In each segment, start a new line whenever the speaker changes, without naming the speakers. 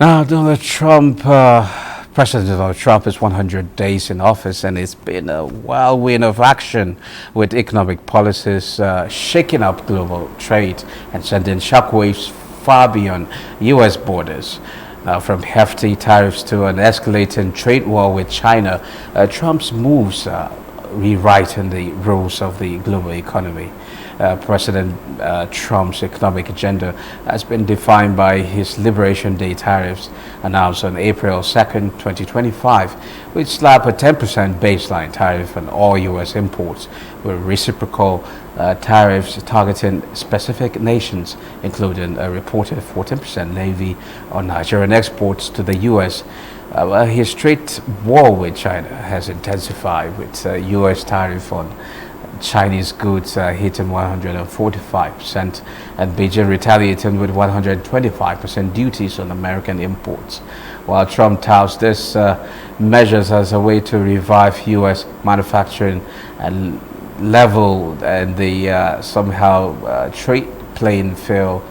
Now, President Donald Trump is 100 days in office, and it's been a whirlwind of action with economic policies shaking up global trade and sending shockwaves far beyond U.S. borders. Now, from hefty tariffs to an escalating trade war with China, Trump's moves rewriting the rules of the global economy. President Trump's economic agenda has been defined by his Liberation Day tariffs announced on April 2nd, 2025, which slap a 10% baseline tariff on all U.S. imports with reciprocal tariffs targeting specific nations, including a reported 14% levy on Nigerian exports to the U.S. His trade war with China has intensified with U.S. tariff on Chinese goods hitting 145% and Beijing retaliating with 125% duties on American imports. While Trump touts this measures as a way to revive U.S. manufacturing and level and the somehow trade playing field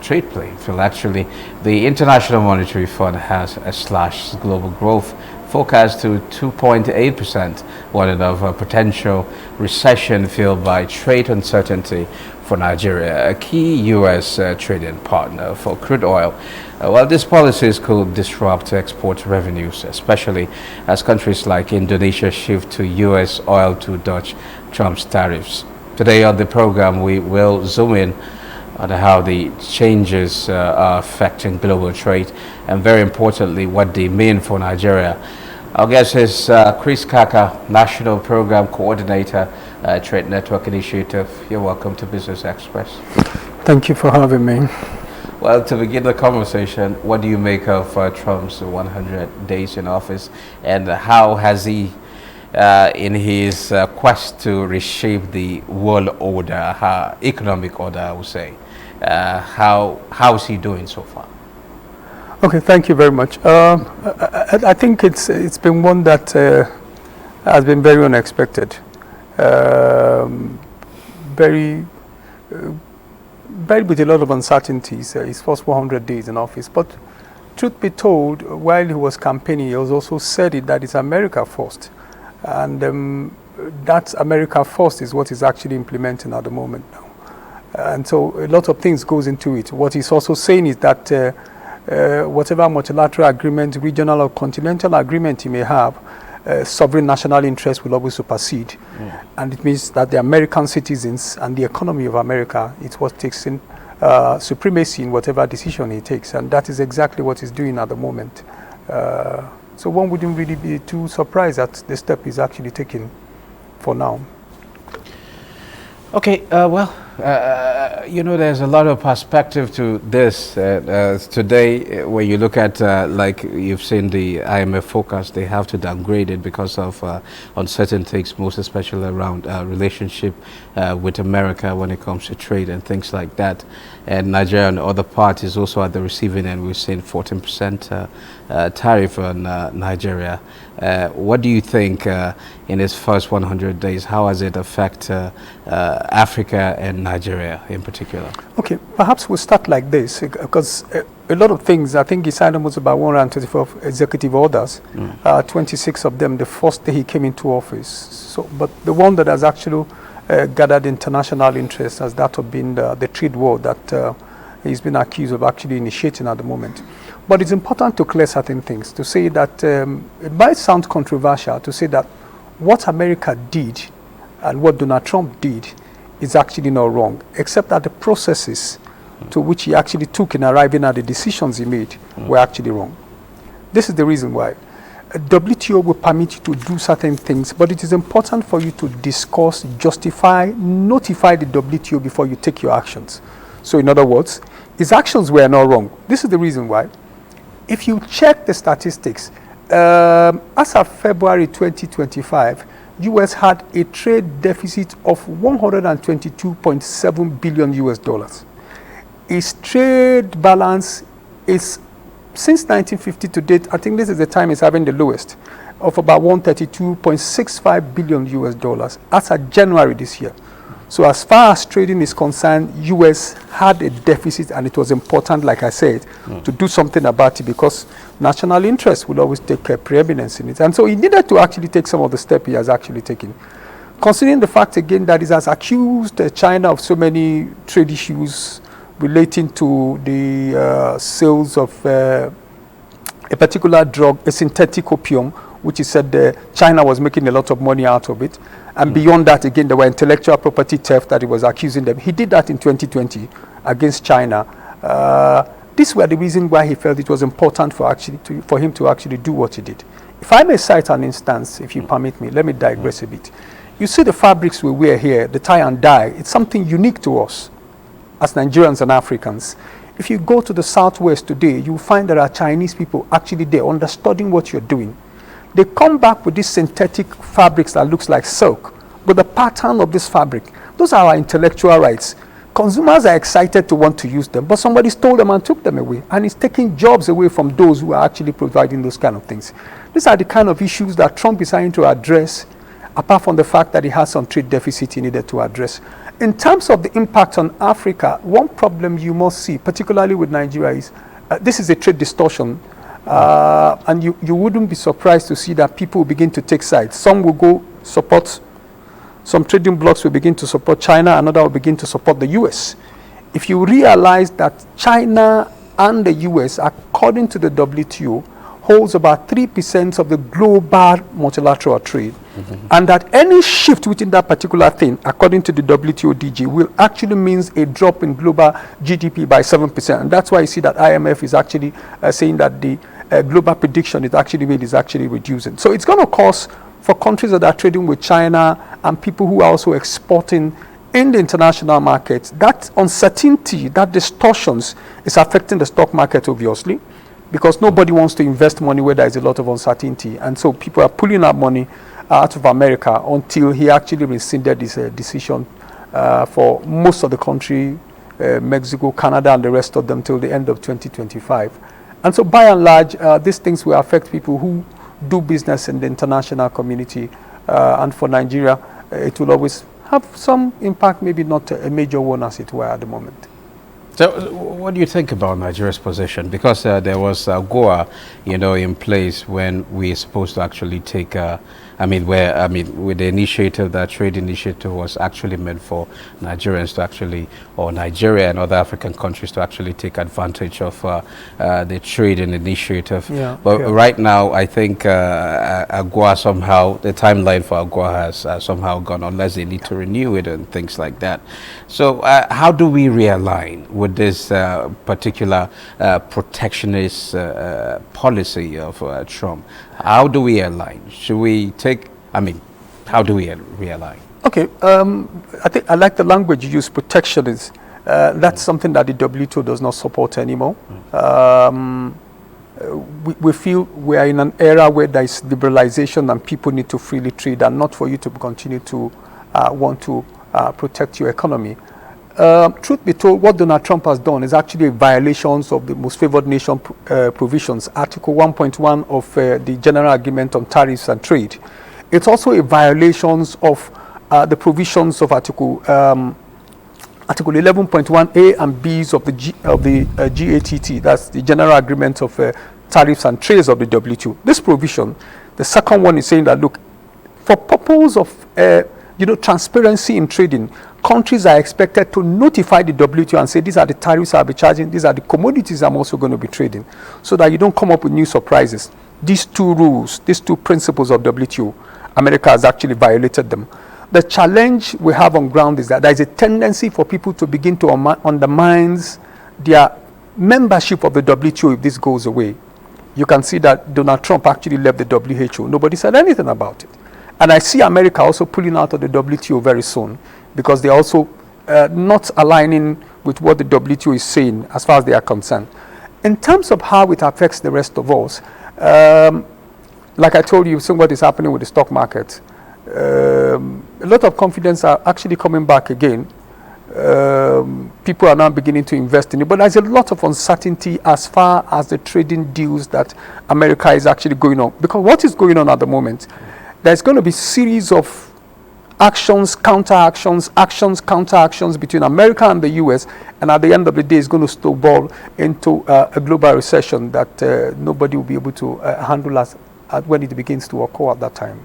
trade playing field actually. The International Monetary Fund has slashed global growth forecast to 2.8%, warning of a potential recession fueled by trade uncertainty for Nigeria, a key U.S. trading partner for crude oil. While these policies could disrupt export revenues, especially as countries like Indonesia shift to U.S. oil to dodge Trump's tariffs. Today on the program, we will zoom in on how the changes are affecting global trade and, very importantly, what they mean for Nigeria. Our guest is Chris Kaka, National Program Coordinator, Trade Network Initiative. You're welcome to Business Express.
Thank you for having me.
Well, to begin the conversation, what do you make of Trump's 100 days in office, and how has he in his quest to reshape the world order, economic order, I would say. How is he doing so far?
Okay, thank you very much. I think it's been one that has been very unexpected, very with a lot of uncertainties. His first 100 days in office, but truth be told, while he was campaigning, he was also said that it's America first. And that America first is what he's actually implementing at the moment now. And so a lot of things goes into it. What he's also saying is that whatever multilateral agreement, regional or continental agreement he may have, sovereign national interest will always supersede. And it means that the American citizens and the economy of America is what takes in supremacy in whatever decision he takes. And that is exactly what he's doing at the moment. So one wouldn't really be too surprised at the step he's actually taking for now.
Okay, there's a lot of perspective to this. Today, when you look at, like you've seen the IMF forecast, they have to downgrade it because of uncertainties, most especially around relationship with America when it comes to trade and things like that. And Nigeria and other parties also at the receiving end, we've seen 14% tariff on Nigeria. What do you think in its first 100 days? How has it affected Africa and Nigeria in particular?
Okay, perhaps we'll start like this, because a lot of things, I think he signed almost about 124 executive orders, 26 of them the first day he came into office. So, but the one that has actually gathered international interest has that of being the trade war that he's been accused of actually initiating at the moment. But it's important to clear certain things, to say that it might sound controversial to say that what America did and what Donald Trump did is actually not wrong, except that the processes to which he actually took in arriving at the decisions he made were actually wrong. This is the reason why. WTO will permit you to do certain things, but it is important for you to discuss, justify, notify the WTO before you take your actions. So in other words, his actions were not wrong. This is the reason why. If you check the statistics, as of February 2025, US had a trade deficit of 122.7 billion US dollars. Its trade balance is, since 1950 to date, I think this is the time it's having the lowest, of about 132.65 billion US dollars as of January this year. So as far as trading is concerned, US had a deficit, and it was important, like I said, to do something about it, because national interest will always take preeminence in it. And so he needed to actually take some of the steps he has actually taken. Considering the fact again that he has accused China of so many trade issues relating to the sales of a particular drug, a synthetic opium, which he said China was making a lot of money out of it. And beyond that, again, there were intellectual property theft that he was accusing them. He did that in 2020 against China. These were the reasons why he felt it was important for him to actually do what he did. If I may cite an instance, if you permit me, let me digress a bit. You see the fabrics we wear here, the tie and dye, it's something unique to us as Nigerians and Africans. If you go to the Southwest today, you'll find there are Chinese people actually there understanding what you're doing. They come back with these synthetic fabrics that looks like silk, but the pattern of this fabric, those are our intellectual rights. Consumers are excited to want to use them, but somebody stole them and took them away, and it's taking jobs away from those who are actually providing those kind of things. These are the kind of issues that Trump is trying to address, apart from the fact that he has some trade deficit he needed to address. In terms of the impact on Africa, one problem you must see, particularly with Nigeria, is this is a trade distortion. And you wouldn't be surprised to see that people will begin to take sides. Some will go support, some trading blocks will begin to support China, another will begin to support the US. If you realize that China and the US, according to the WTO, holds about 3% of the global multilateral trade, and that any shift within that particular thing, according to the WTO DG, will actually means a drop in global GDP by 7%. And that's why you see that IMF is actually saying that the global prediction is actually reducing. So it's going to cause for countries that are trading with China and people who are also exporting in the international markets, that uncertainty, that distortions is affecting the stock market, obviously, because nobody wants to invest money where there is a lot of uncertainty. And so people are pulling out money out of America until he actually rescinded his decision for most of the country, Mexico, Canada, and the rest of them till the end of 2025. And so by and large, these things will affect people who do business in the international community. And for Nigeria, it will always have some impact, maybe not a major one as it were at the moment.
So what do you think about Nigeria's position? Because there was AGOA, in place when we're supposed to actually take, with the initiative, that trade initiative was actually meant for Nigerians to actually, or Nigeria and other African countries to actually take advantage of the trading initiative. But right now, I think AGOA somehow, the timeline for AGOA has somehow gone, unless they need to renew it and things like that. So how do we realign with this particular protectionist policy of Trump? How do we align? Should we take, how do we realign? Okay,
I think I like the language you use, protectionist. That's something that the WTO does not support anymore. We feel we are in an era where there is liberalization and people need to freely trade, and not for you to continue to want to protect your economy. Truth be told, what Donald Trump has done is actually violations of the most favored nation provisions, Article 1.1 of the General Agreement on Tariffs and Trade. It's also a violations of the provisions of Article 11.1A and B's of the GATT, that's the General Agreement of Tariffs and Trades of the WTO. This provision, the second one is saying that, look, for purpose of transparency in trading, countries are expected to notify the WTO and say, these are the tariffs I'll be charging, these are the commodities I'm also going to be trading, so that you don't come up with new surprises. These two rules, these two principles of WTO, America has actually violated them. The challenge we have on ground is that there is a tendency for people to begin to undermine their membership of the WTO if this goes away. You can see that Donald Trump actually left the WHO. Nobody said anything about it. And I see America also pulling out of the WTO very soon, because they're also not aligning with what the WTO is saying as far as they are concerned. In terms of how it affects the rest of us, like I told you, you've seen what is happening with the stock market. A lot of confidence are actually coming back again. People are now beginning to invest in it, but there's a lot of uncertainty as far as the trading deals that America is actually going on. Because what is going on at the moment, there's going to be series of actions, counter-actions, actions, counter-actions between America and the US, and at the end of the day, it's going to snowball into a global recession that nobody will be able to handle when it begins to occur at that time.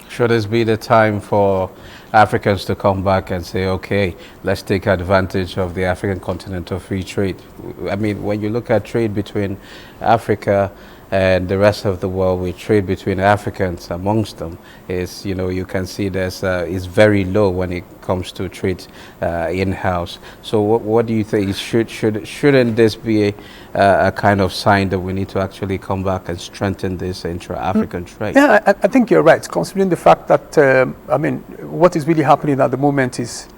Should this be the time for Africans to come back and say, okay, let's take advantage of the African continent of free trade? I mean, when you look at trade between Africa and the rest of the world, we trade between Africans amongst them is, you know, you can see there's is very low when it comes to trade in-house. So what do you think? Shouldn't this be a kind of sign that we need to actually come back and strengthen this intra-African trade?
Yeah, I think you're right, considering the fact that, I mean, what is really happening at the moment is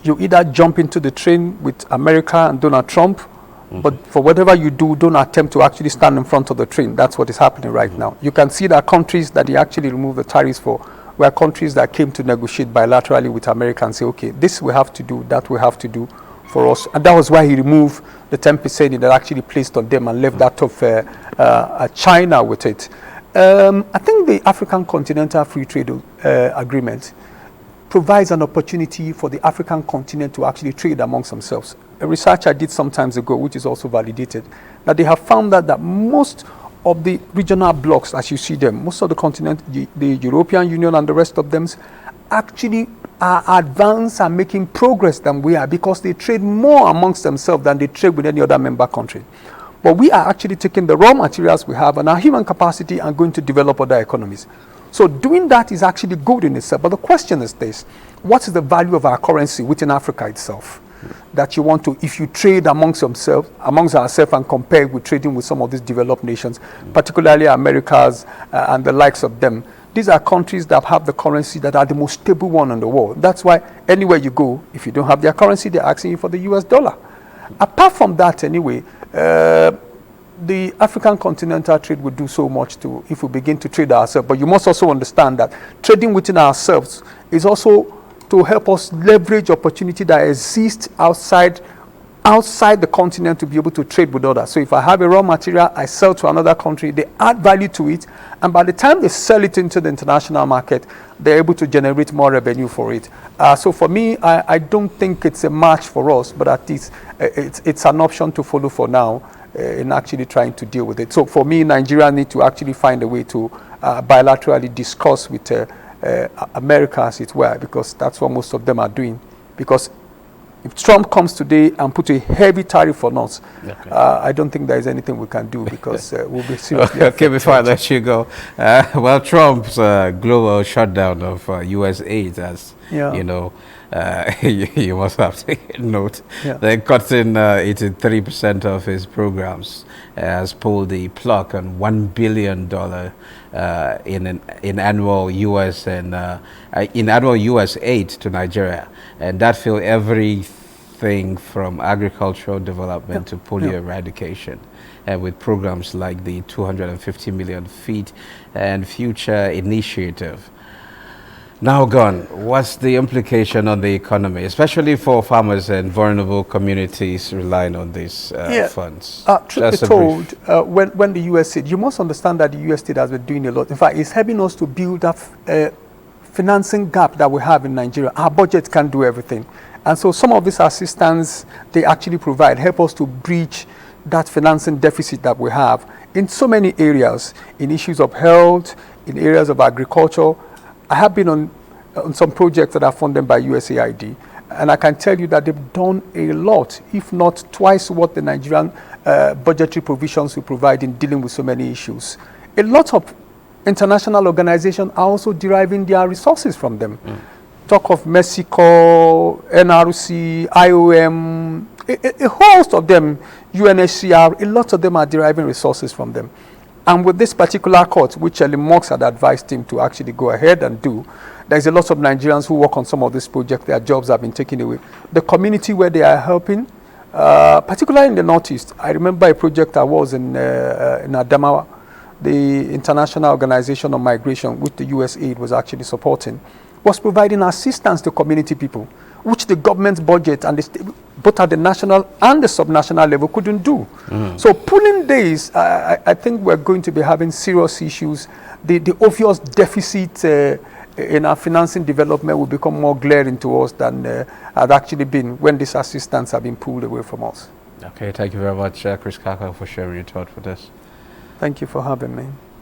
you either jump into the train with America and Donald Trump, but for whatever you do, don't attempt to actually stand in front of the train. That's what is happening right now. You can see that countries that they actually remove the tariffs for were countries that came to negotiate bilaterally with America and say, okay, this we have to do, that we have to do for us. And that was why he removed the 10% that actually placed on them and left that of China with it. I think the African Continental Free Trade Agreement provides an opportunity for the African continent to actually trade amongst themselves. A research I did some time ago, which is also validated, that they have found that most of the regional blocks, as you see them, most of the continent, the European Union and the rest of them, actually are advanced and making progress than we are, because they trade more amongst themselves than they trade with any other member country. But we are actually taking the raw materials we have and our human capacity and going to develop other economies. So doing that is actually good in itself. But the question is this: what is the value of our currency within Africa itself? That you want to, if you trade amongst ourselves and compare with trading with some of these developed nations, particularly Americas and the likes of them, these are countries that have the currency that are the most stable one in the world. That's why anywhere you go, if you don't have their currency, they're asking you for the US dollar. Apart from that, anyway, the African continental trade would do so much to, if we begin to trade ourselves. But you must also understand that trading within ourselves is also to help us leverage opportunity that exists outside the continent to be able to trade with others. So if I have a raw material, I sell to another country, they add value to it, and by the time they sell it into the international market, they're able to generate more revenue for it. So for me, I don't think it's a match for us, but at least it's an option to follow for now in actually trying to deal with it. So for me, Nigeria need to actually find a way to bilaterally discuss with America, as it were, because that's what most of them are doing. Because if Trump comes today and put a heavy tariff on us, okay, I don't think there is anything we can do, because we'll be seriously
okay, before I let you go, well, Trump's global shutdown of U.S. aid, as you know, you must have taken note. They're cutting 83% of his programs, has pulled the plug on $1 billion in annual U.S. and in annual U.S. aid to Nigeria, and that filled everything from agricultural development to polio eradication, and with programs like the 250 million feet and future initiative. Now gone, what's the implication on the economy, especially for farmers and vulnerable communities relying on these funds?
Truth be told, when the U.S. state, you must understand that the U.S. state has been doing a lot. In fact, it's helping us to build up a financing gap that we have in Nigeria. Our budget can't do everything. And so some of this assistance they actually provide help us to bridge that financing deficit that we have in so many areas, in issues of health, in areas of agriculture. I have been on some projects that are funded by USAID, and I can tell you that they've done a lot, if not twice what the Nigerian budgetary provisions we provide in dealing with so many issues. A lot of international organizations are also deriving their resources from them. Talk of Mexico, NRC, IOM, a host of them, UNHCR, a lot of them are deriving resources from them. And with this particular court, which Elon Musk had advised him to actually go ahead and do, there's a lot of Nigerians who work on some of these projects. Their jobs have been taken away. The community where they are helping, particularly in the Northeast, I remember a project I was in Adamawa, the International Organization on Migration, which the US aid was actually supporting, was providing assistance to community people, which the government's budget and both at the national and the subnational level couldn't do. So pulling this, I think we're going to be having serious issues. The obvious deficit in our financing development will become more glaring to us than had actually been when these assistance have been pulled away from us.
Okay, thank you very much, Chris Kaka, for sharing your thought for this.
Thank you for having me.